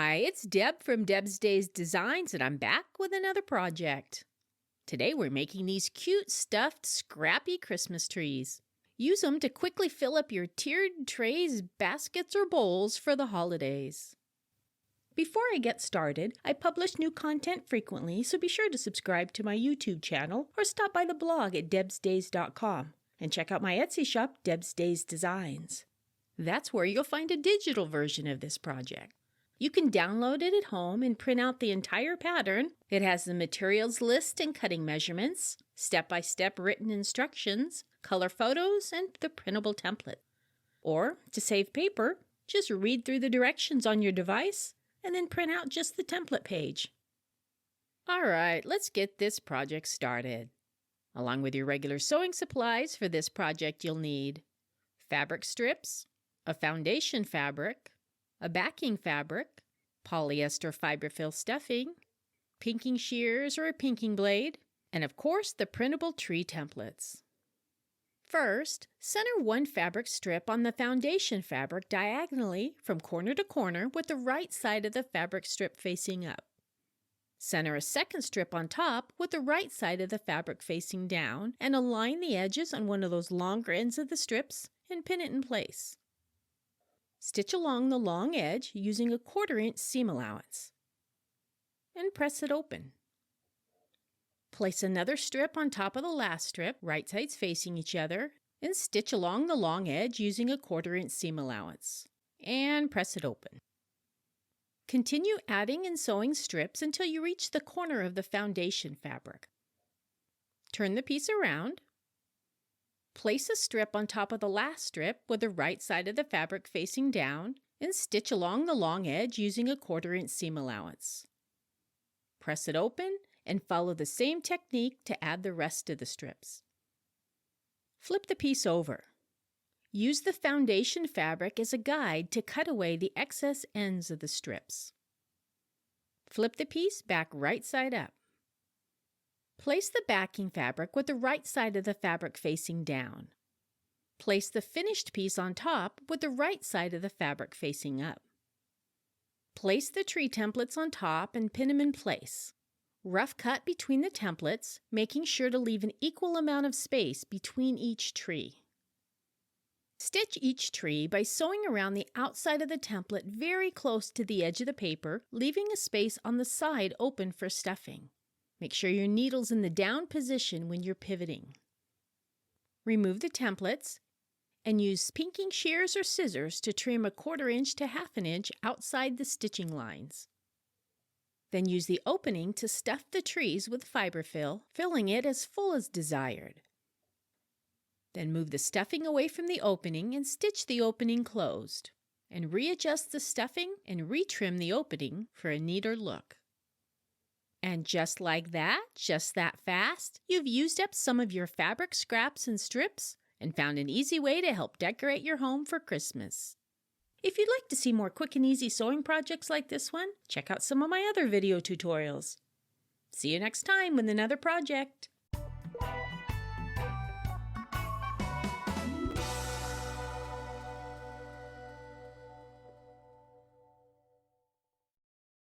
Hi, it's Deb from Deb's Days Designs, and I'm back with another project. Today we're making these cute stuffed scrappy Christmas trees. Use them to quickly fill up your tiered trays, baskets, or bowls for the holidays. Before I get started, I publish new content frequently, so be sure to subscribe to my YouTube channel or stop by the blog at debsdays.com and check out my Etsy shop, Deb's Days Designs. That's where you'll find a digital version of this project. You can download it at home and print out the entire pattern. It has the materials list and cutting measurements, step-by-step written instructions, color photos, and the printable template. Or, to save paper, just read through the directions on your device and then print out just the template page. Alright, let's get this project started. Along with your regular sewing supplies for this project, you'll need fabric strips, a foundation fabric, a backing fabric, polyester fiberfill stuffing, pinking shears or a pinking blade, and of course the printable tree templates. First, center one fabric strip on the foundation fabric diagonally from corner to corner with the right side of the fabric strip facing up. Center a second strip on top with the right side of the fabric facing down and align the edges on one of those longer ends of the strips and pin it in place. Stitch along the long edge using a 1/4 inch seam allowance and press it open. Place another strip on top of the last strip, right sides facing each other, and stitch along the long edge using a 1/4 inch seam allowance and press it open. Continue adding and sewing strips until you reach the corner of the foundation fabric. Turn the piece around. Place a strip on top of the last strip with the right side of the fabric facing down and stitch along the long edge using a 1/4 inch seam allowance. Press it open and follow the same technique to add the rest of the strips. Flip the piece over. Use the foundation fabric as a guide to cut away the excess ends of the strips. Flip the piece back right side up. Place the backing fabric with the right side of the fabric facing down. Place the finished piece on top with the right side of the fabric facing up. Place the tree templates on top and pin them in place. Rough cut between the templates, making sure to leave an equal amount of space between each tree. Stitch each tree by sewing around the outside of the template very close to the edge of the paper, leaving a space on the side open for stuffing. Make sure your needle's in the down position when you're pivoting. Remove the templates and use pinking shears or scissors to trim a 1/4 inch to 1/2 inch outside the stitching lines. Then use the opening to stuff the trees with fiberfill, filling it as full as desired. Then move the stuffing away from the opening and stitch the opening closed. And readjust the stuffing and retrim the opening for a neater look. And just like that, just that fast, you've used up some of your fabric scraps and strips and found an easy way to help decorate your home for Christmas. If you'd like to see more quick and easy sewing projects like this one, check out some of my other video tutorials. See you next time with another project.